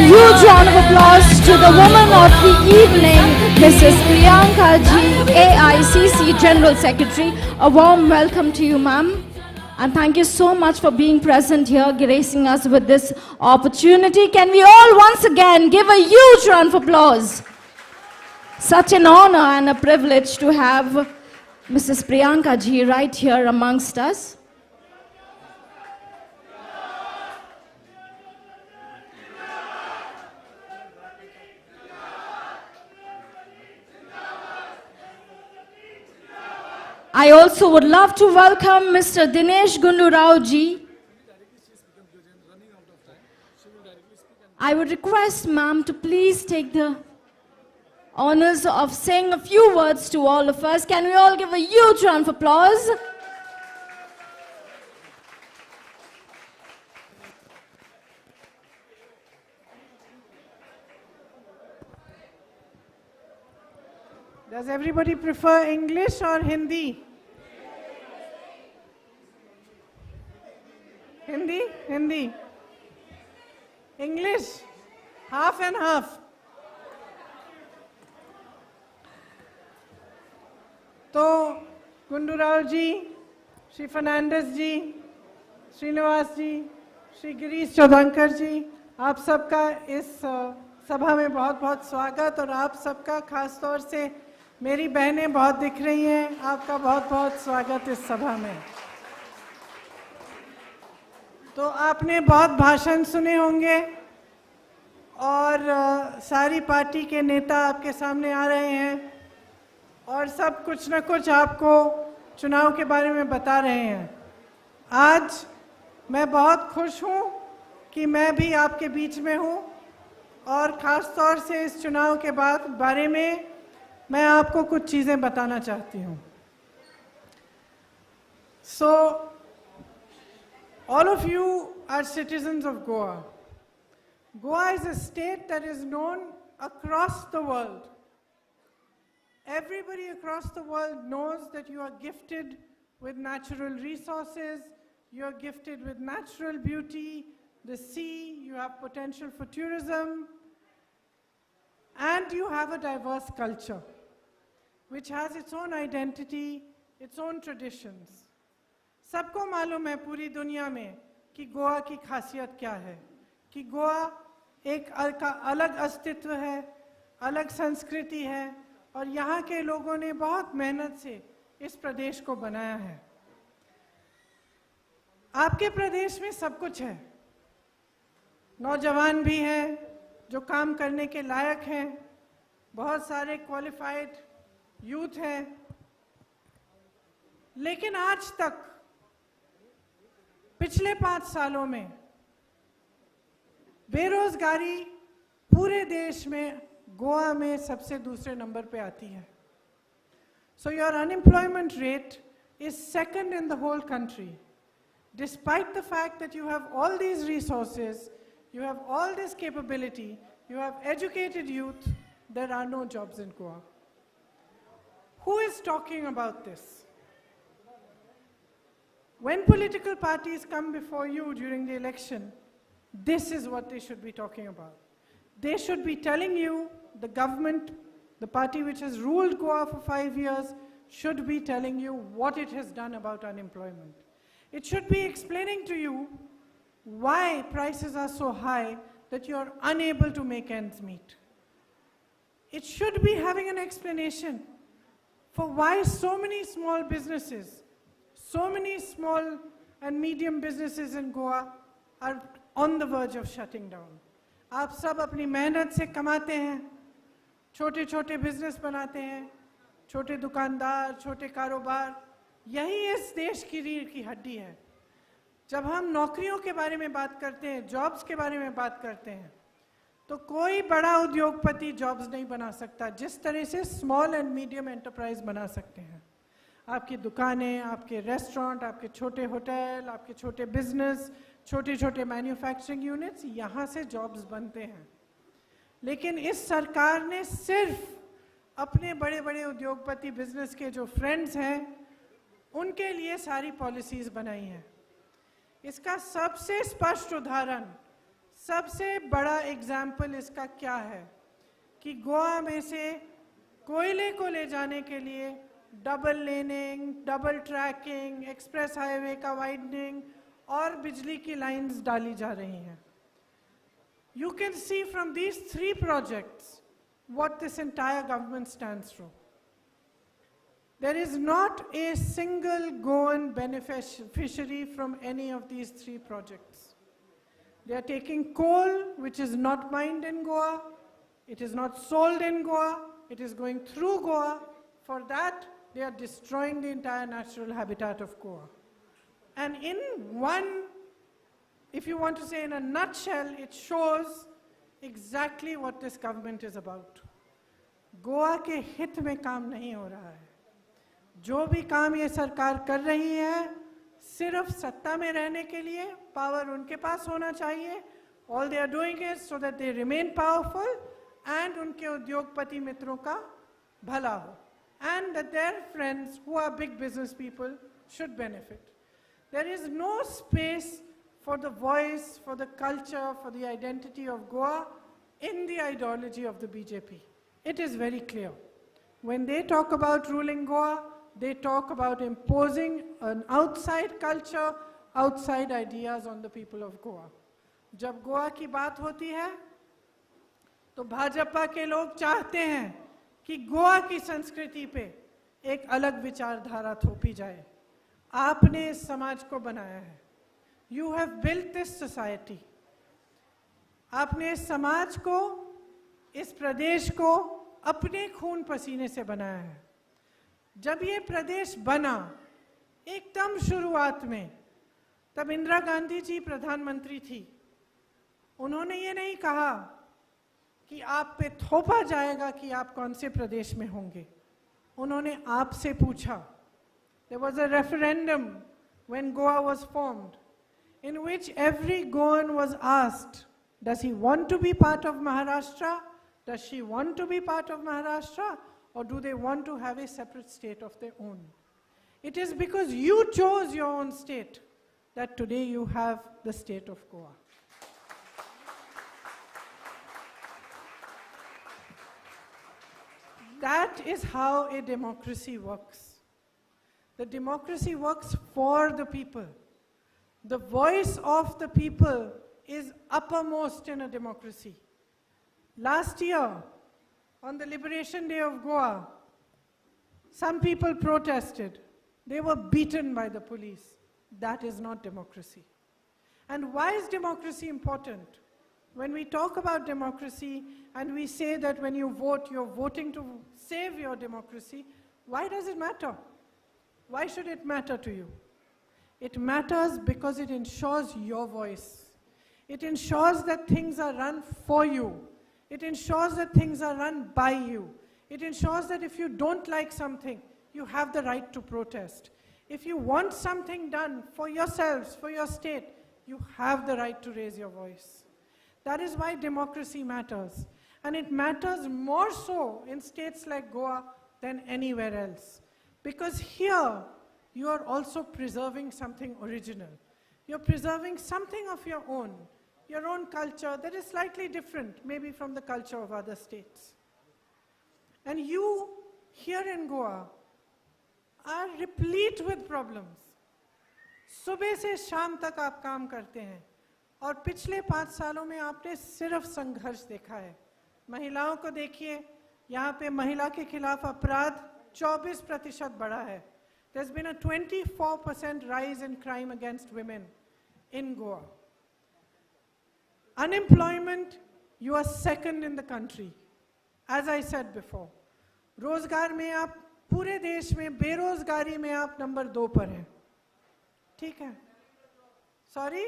A huge round of applause to the woman of the evening, Mrs. Priyanka Ji, AICC General Secretary. A warm welcome to you, ma'am. And thank you so much for being present here, gracing us with this opportunity. Can we all once again give a huge round of applause? Such an honor and a privilege to have Mrs. Priyanka Ji right here amongst us. I also would love to welcome Mr. Dinesh Gundu Rao Ji. I would request ma'am to please take the honors of saying a few words to all of us. Can we all give a huge round of applause? Does everybody prefer English or Hindi? Hindi? Hindi. English? Half and half. तो गुंडू राव जी, श्री फर्नांडिस जी, श्रीनिवास जी, श्री गिरीश चौधंकर जी, आप सबका इस सभा में बहुत बहुत स्वागत। और आप सबका खास तौर से मेरी बहनें बहुत दिख रही हैं, आपका बहुत बहुत स्वागत इस सभा में। तो आपने बहुत भाषण सुने होंगे और सारी पार्टी के नेता आपके सामने आ रहे हैं और सब कुछ न कुछ आपको चुनाव के बारे में बता रहे हैं। आज मैं बहुत खुश हूँ कि मैं भी आपके बीच में हूँ और ख़ास तौर से इस चुनाव के बारे में मैं आपको कुछ चीज़ें बताना चाहती हूँ। So, all of you are citizens of Goa. Goa is a state that is known across the world. Everybody across the world knows that you are gifted with natural resources, you are gifted with natural beauty, the sea, you have potential for tourism, and you have a diverse culture, which has its own identity, its own traditions. सबको मालूम है पूरी दुनिया में कि गोवा की खासियत क्या है, कि गोवा एक अलग अस्तित्व है, अलग संस्कृति है और यहाँ के लोगों ने बहुत मेहनत से इस प्रदेश को बनाया है। आपके प्रदेश में सब कुछ है, नौजवान भी हैं जो काम करने के लायक हैं, बहुत सारे क्वालिफाइड यूथ हैं, लेकिन आज तक पिछले 5 सालों में बेरोजगारी पूरे देश में गोवा में सबसे दूसरे नंबर पे आती है। So your unemployment rate is second in the whole country. Despite the fact that you have all these resources, you have all this capability, you have educated youth, there are no jobs in Goa. Who is talking about this? When political parties come before you during the election, this is what they should be talking about. They should be telling you, the government, the party which has ruled Goa for 5 years, should be telling you what it has done about unemployment. It should be explaining to you why prices are so high that you are unable to make ends meet. It should be having an explanation for why so many small businesses, so many small and medium businesses in Goa are on the verge of shutting down. आप सब अपनी मेहनत से कमाते हैं, छोटे छोटे business बनाते हैं, छोटे दुकानदार, छोटे कारोबार, यही इस देश की रीढ़ की हड्डी है। जब हम नौकरियों के बारे में बात करते हैं, जॉब्स के बारे में बात करते हैं, तो कोई बड़ा उद्योगपति जॉब्स नहीं बना सकता जिस तरह से स्मॉल एंड मीडियम एंटरप्राइज बना सकते हैं। आपकी दुकानें, आपके रेस्टोरेंट, आपके छोटे होटल, आपके छोटे बिजनेस, छोटे छोटे मैन्युफैक्चरिंग यूनिट्स, यहाँ से जॉब्स बनते हैं। लेकिन इस सरकार ने सिर्फ अपने बड़े बड़े उद्योगपति बिजनेस के जो फ्रेंड्स हैं उनके लिए सारी पॉलिसीज़ बनाई हैं। इसका सबसे स्पष्ट उदाहरण सबसे बड़ा एग्जाम्पल इसका क्या है कि गोवा में से कोयले को ले जाने के लिए double laning, double tracking, express highway का वाइडनिंग और बिजली की लाइंस डाली जा रही हैं. You can see from these 3 projects what this entire government stands for. There is not a single Goan beneficiary from any of these 3 projects. They are taking coal, which is not mined in Goa. It is not sold in Goa. It is going through Goa. For that, they are destroying the entire natural habitat of Goa. And in one, if you want to say in a nutshell, it shows exactly what this government is about. Goa के हित में काम नहीं हो रहा है. जो भी काम ये सरकार कर रही है सिर्फ सत्ता में रहने के लिए, पावर उनके पास होना चाहिए. All they are doing is so that they remain powerful and उनके उद्योगपति मित्रों का भला हो, and that their friends who are big business people should benefit. There is no space for the voice, for the culture, for the identity of Goa in the ideology of the BJP. It is very clear. When they talk about ruling Goa, they talk about imposing an outside culture, outside ideas on the people of Goa. जब गोवा की बात होती है तो भाजपा के लोग चाहते हैं कि गोवा की संस्कृति पे एक अलग विचारधारा थोपी जाए. आपने इस समाज को बनाया है. You have built this society. आपने इस समाज को, इस प्रदेश को अपने खून पसीने से बनाया है. जब ये प्रदेश बना एकदम शुरुआत में, तब इंदिरा गांधी जी प्रधानमंत्री थी. उन्होंने ये नहीं कहा कि आप पे थोपा जाएगा कि आप कौन से प्रदेश में होंगे. उन्होंने आपसे पूछा. There was a referendum when Goa was formed, in which every Goan was asked, does he want to be part of Maharashtra? Does she want to be part of Maharashtra? Or do they want to have a separate state of their own? It is because you chose your own state that today you have the state of Goa. That is how a democracy works. The democracy works for the people. The voice of the people is uppermost in a democracy. Last year, on the Liberation Day of Goa, some people protested. They were beaten by the police. That is not democracy. And why is democracy important? When we talk about democracy and we say that when you vote, you're voting to save your democracy, why does it matter? Why should it matter to you? It matters because it ensures your voice. It ensures that things are run for you. It ensures that things are run by you. It ensures that if you don't like something, you have the right to protest. If you want something done for yourselves, for your state, you have the right to raise your voice. That is why democracy matters. And it matters more so in states like Goa than anywhere else. Because here, you are also preserving something original. You're preserving something of your own culture that is slightly different, maybe from the culture of other states. And you, here in Goa, are replete with problems. सुबह से शाम तक आप काम करते हैं और पिछले 5 सालों में आपने सिर्फ संघर्ष देखा है. महिलाओं को देखिए, यहाँ पे महिला के खिलाफ अपराध 24% बढ़ा है. There's been a 24% rise in crime against women in Goa. Unemployment, you are second in the country. As I said before, रोजगार में आप पूरे देश में, बेरोजगारी में आप नंबर 2 पर हैं. ठीक है? Sorry?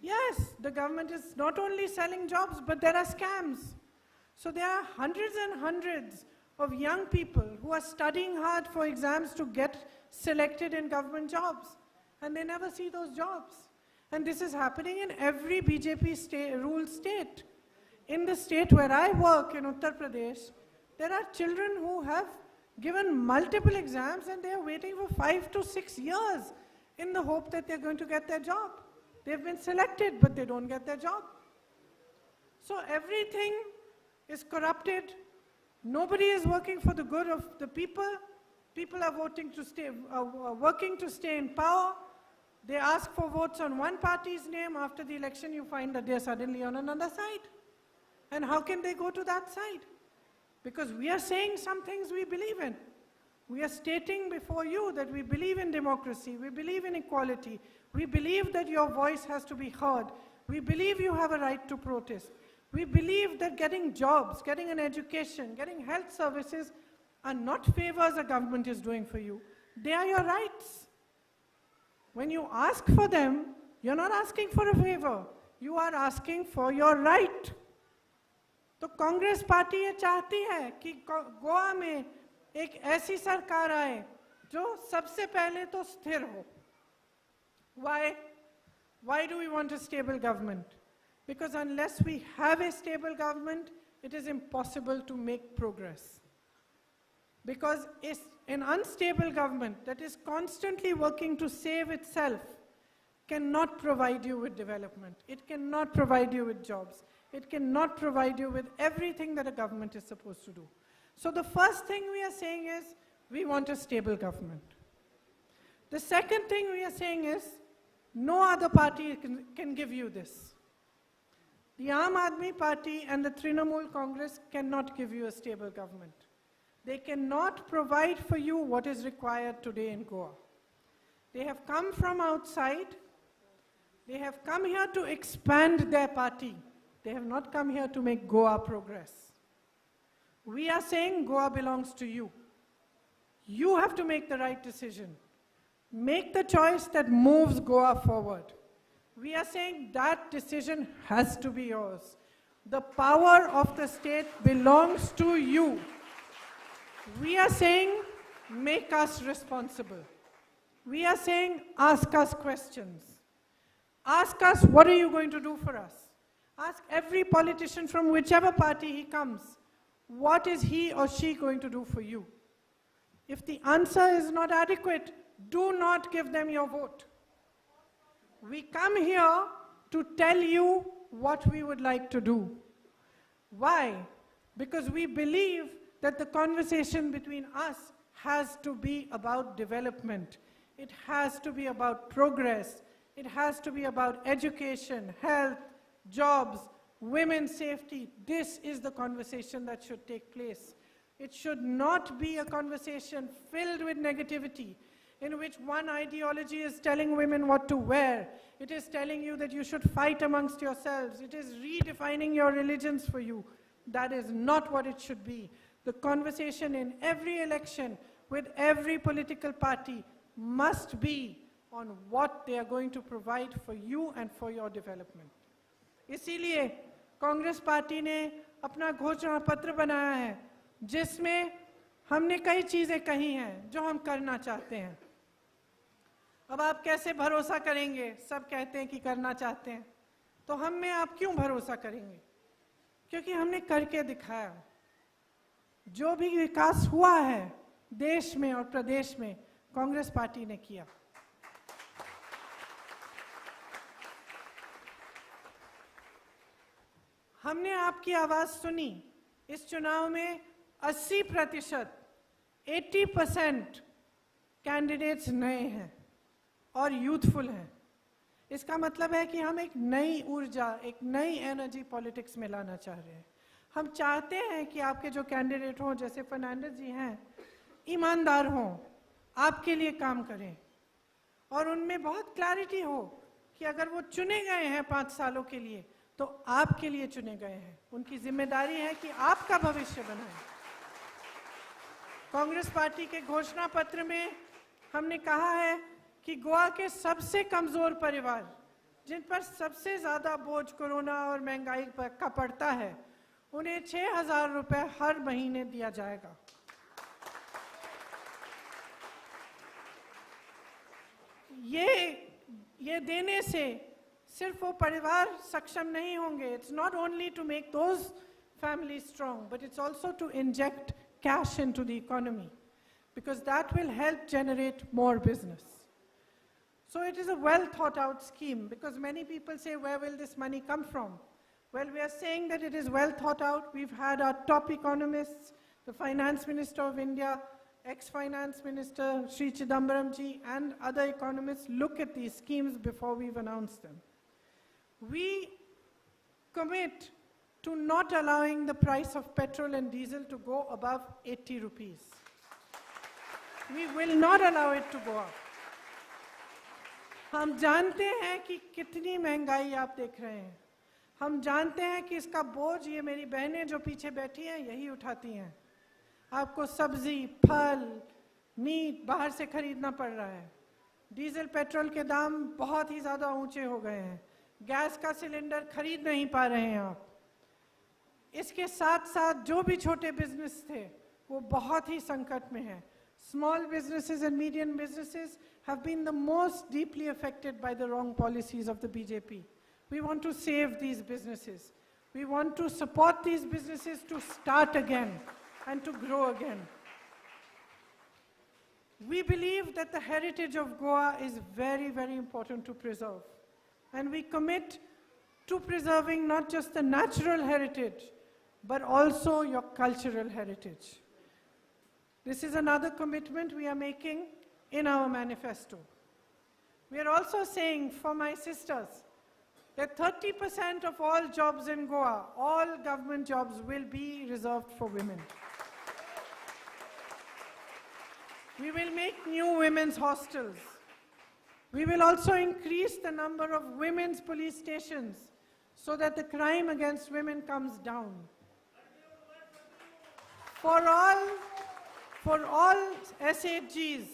Yes, the government is not only selling jobs, but there are scams. So there are hundreds and hundreds of young people who are studying hard for exams to get selected in government jobs, and they never see those jobs. And this is happening in every BJP ruled state. In the state where I work, in Uttar Pradesh, there are children who have given multiple exams and they are waiting for 5 to 6 years in the hope that they're going to get their job. They've been selected, but they don't get their job. So everything is corrupted. Nobody is working for the good of the people. People are working to stay in power. They ask for votes on one party's name. After the election, you find that they're suddenly on another side. And how can they go to that side? Because we are saying some things we believe in. We are stating before you that we believe in democracy, we believe in equality, we believe that your voice has to be heard, we believe you have a right to protest, we believe that getting jobs, getting an education, getting health services are not favors a government is doing for you. They are your rights. When you ask for them, you're not asking for a favor, you are asking for your right. तो Congress party ये चाहती है कि गोवा में एक ऐसी सरकार आए जो सबसे पहले तो स्थिर हो. Why do we want a stable government? Because unless we have a stable government, it is impossible to make progress. Because an unstable government that is constantly working to save itself cannot provide you with development. It cannot provide you with jobs. It cannot provide you with everything that a government is supposed to do. So the first thing we are saying is, we want a stable government. The second thing we are saying is, no other party can give you this. The Aam Aadmi Party and the Trinamool Congress cannot give you a stable government. They cannot provide for you what is required today in Goa. They have come from outside. They have come here to expand their party. They have not come here to make Goa progress. We are saying Goa belongs to you. You have to make the right decision. Make the choice that moves Goa forward. We are saying that decision has to be yours. The power of the state belongs to you. We are saying, make us responsible. We are saying, ask us questions. Ask us, what are you going to do for us? Ask every politician from whichever party he comes, what is he or she going to do for you? If the answer is not adequate, do not give them your vote. We come here to tell you what we would like to do. Why? Because we believe that the conversation between us has to be about development. It has to be about progress. It has to be about education, health, jobs, women's safety. This is the conversation that should take place. It should not be a conversation filled with negativity, in which one ideology is telling women what to wear. It is telling you that you should fight amongst yourselves. It is redefining your religions for you. That is not what it should be. The conversation in every election with every political party must be on what they are going to provide for you and for your development. इसीलिए Congress party ने अपना घोषणा पत्र बनाया है, जिसमें हमने कई चीजें कही हैं जो हम करना चाहते हैं. अब आप कैसे भरोसा करेंगे? सब कहते हैं कि करना चाहते हैं, तो हम में आप क्यों भरोसा करेंगे? क्योंकि हमने करके दिखाया. जो भी विकास हुआ है देश में और प्रदेश में, कांग्रेस पार्टी ने किया. हमने आपकी आवाज सुनी. इस चुनाव में 80%, 80% कैंडिडेट्स नए हैं और यूथफुल हैं. इसका मतलब है कि हम एक नई ऊर्जा, एक नई एनर्जी पॉलिटिक्स में लाना चाह रहे हैं. हम चाहते हैं कि आपके जो कैंडिडेट हों, जैसे फर्नांडिस जी हैं, ईमानदार हों, आपके लिए काम करें और उनमें बहुत क्लैरिटी हो कि अगर वो चुने गए हैं 5 सालों के लिए, तो आपके लिए चुने गए हैं. उनकी जिम्मेदारी है कि आपका भविष्य बनाएं. कांग्रेस पार्टी के घोषणा पत्र में हमने कहा है कि गोवा के सबसे कमजोर परिवार, जिन पर सबसे ज्यादा बोझ कोरोना और महंगाई का पड़ता है, उन्हें 6,000 रुपए हर महीने दिया जाएगा. ये देने से सिर्फ वो परिवार सक्षम नहीं होंगे. It's not only to make those family strong, but it's also to inject cash into the economy, because that will help generate more business. So it is a well thought out scheme, because many people say, where will this money come from? Well, we are saying that it is well thought out. We've had our top economists, the Finance Minister of India, ex-Finance Minister Sri Chidambaram ji, and other economists look at these schemes before we've announced them. We commit to not allowing the price of petrol and diesel to go above 80 rupees. We will not allow it to go up. हम जानते हैं कि कितनी महंगाई आप देख रहे हैं. हम जानते हैं कि इसका बोझ ये मेरी बहनें जो पीछे बैठी हैं यही उठाती हैं. आपको सब्जी, फल, मीट बाहर से खरीदना पड़ रहा है. डीजल पेट्रोल के दाम बहुत ही ज़्यादा ऊंचे हो गए हैं. गैस का सिलेंडर खरीद नहीं पा रहे हैं आप. इसके साथ साथ जो भी छोटे बिजनेस थे वो बहुत ही संकट में हैं. Small businesses and medium businesses have been the most deeply affected by the wrong policies of the BJP. We want to save these businesses. We want to support these businesses to start again and to grow again. We believe that the heritage of Goa is very, very important to preserve. And we commit to preserving not just the natural heritage, but also your cultural heritage. This is another commitment we are making in our manifesto. We are also saying for my sisters that 30% of all jobs in Goa, all government jobs, will be reserved for women. We will make new women's hostels. We will also increase the number of women's police stations so that the crime against women comes down. For all SHGs,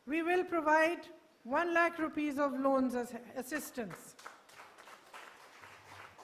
we will provide 1 lakh rupees of loans as assistance.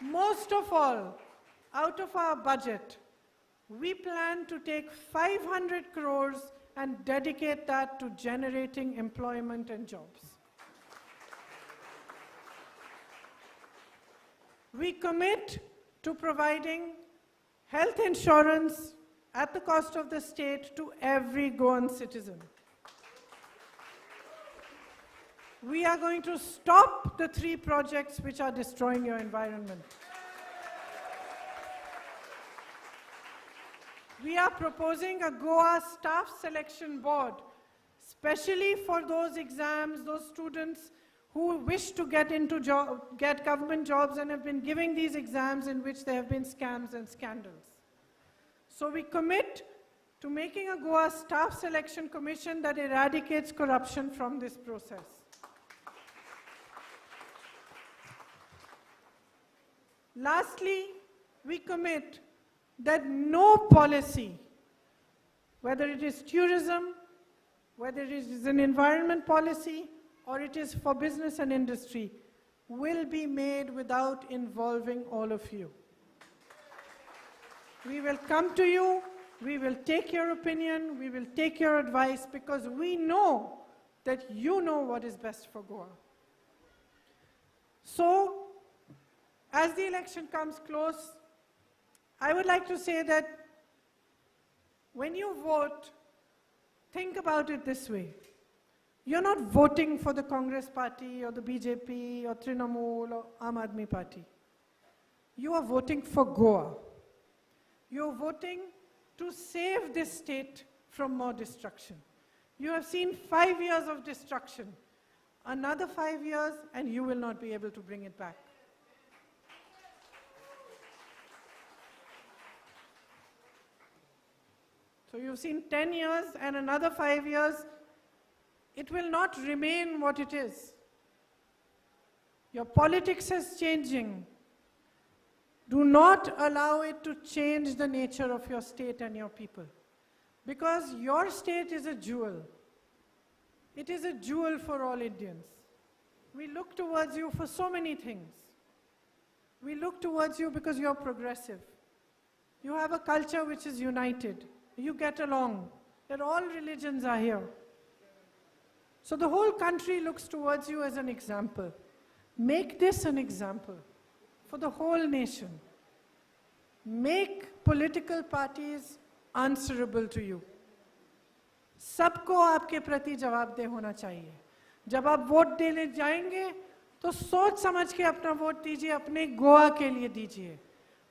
Most of all, out of our budget, we plan to take 500 crores and dedicate that to generating employment and jobs. We commit to providing health insurance at the cost of the state to every Goan citizen. We are going to stop the 3 projects which are destroying your environment. We are proposing a Goa staff selection board, especially for those exams, those students who wish to get government jobs and have been giving these exams in which there have been scams and scandals. So we commit to making a Goa staff selection commission that eradicates corruption from this process. Lastly, we commit that no policy, whether it is tourism, whether it is an environment policy, or it is for business and industry, will be made without involving all of you. We will come to you, we will take your opinion, we will take your advice, because we know that you know what is best for Goa. So, as the election comes close, I would like to say that when you vote, think about it this way. You're not voting for the Congress party or the BJP or Trinamool or Aam Aadmi party. You are voting for Goa. You're voting to save this state from more destruction. You have seen 5 years of destruction. Another 5 years and you will not be able to bring it back. So you've seen 10 years and another 5 years. It will not remain what it is. Your politics is changing. Do not allow it to change the nature of your state and your people. Because your state is a jewel. It is a jewel for all Indians. We look towards you for so many things. We look towards you because you're progressive. You have a culture which is united. You get along. That all religions are here. So the whole country looks towards you as an example. Make this an example for the whole nation. Make political parties answerable to you. सबको आपके प्रति जवाबदेह होना चाहिए. जब आप vote देने जाएंगे तो सोच समझ के अपना वोट दीजिए, अपने गोवा के लिए दीजिए।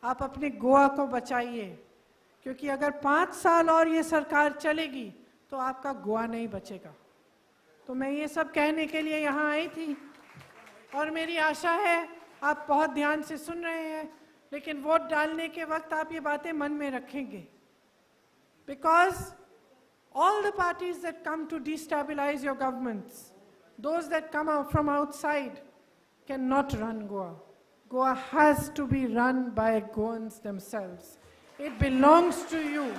आप अपने गोवा को बचाइए, क्योंकि अगर 5 साल और ये सरकार चलेगी तो आपका गोवा नहीं बचेगा। तो मैं ये सब कहने के लिए यहाँ आई थी, और मेरी आशा है आप बहुत ध्यान से सुन रहे हैं, लेकिन वोट डालने के वक्त आप ये बातें मन में रखेंगे। Because all the parties that come to destabilize your governments, those that come out from outside, cannot run Goa. Goa has to be run by Goans themselves. It belongs to you.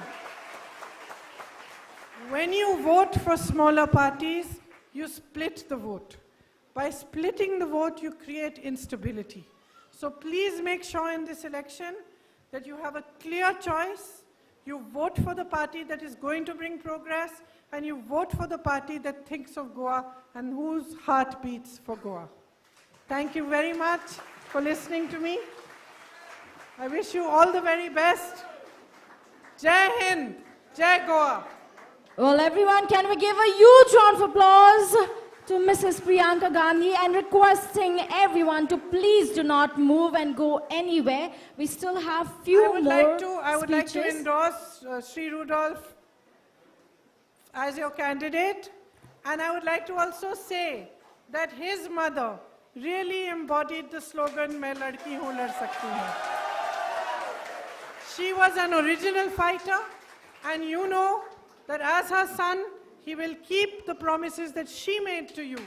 When you vote for smaller parties, you split the vote. By splitting the vote, you create instability. So please make sure in this election that you have a clear choice. You vote for the party that is going to bring progress, and you vote for the party that thinks of Goa and whose heart beats for Goa. Thank you very much for listening to me. I wish you all the very best. Jai Hind, Jai Goa. Well, everyone, can we give a huge round of applause to Mrs. Priyanka Gandhi, and requesting everyone to please do not move and go anywhere. We still have few more I would like to speeches. endorse Sri Rudolph as your candidate, and I would like to also say that his mother really embodied the slogan "Main ladki hu, lad sakti hu." She was an original fighter, and you know that as her son, he will keep the promises that she made to you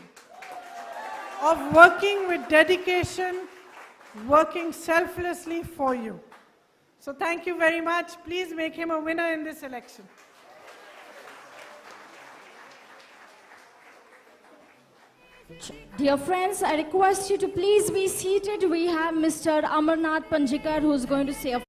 of working with dedication, working selflessly for you. So thank you very much. Please make him a winner in this election. Dear friends, I request you to please be seated. We have Mr. Amarnath Panjikar, who is going to say a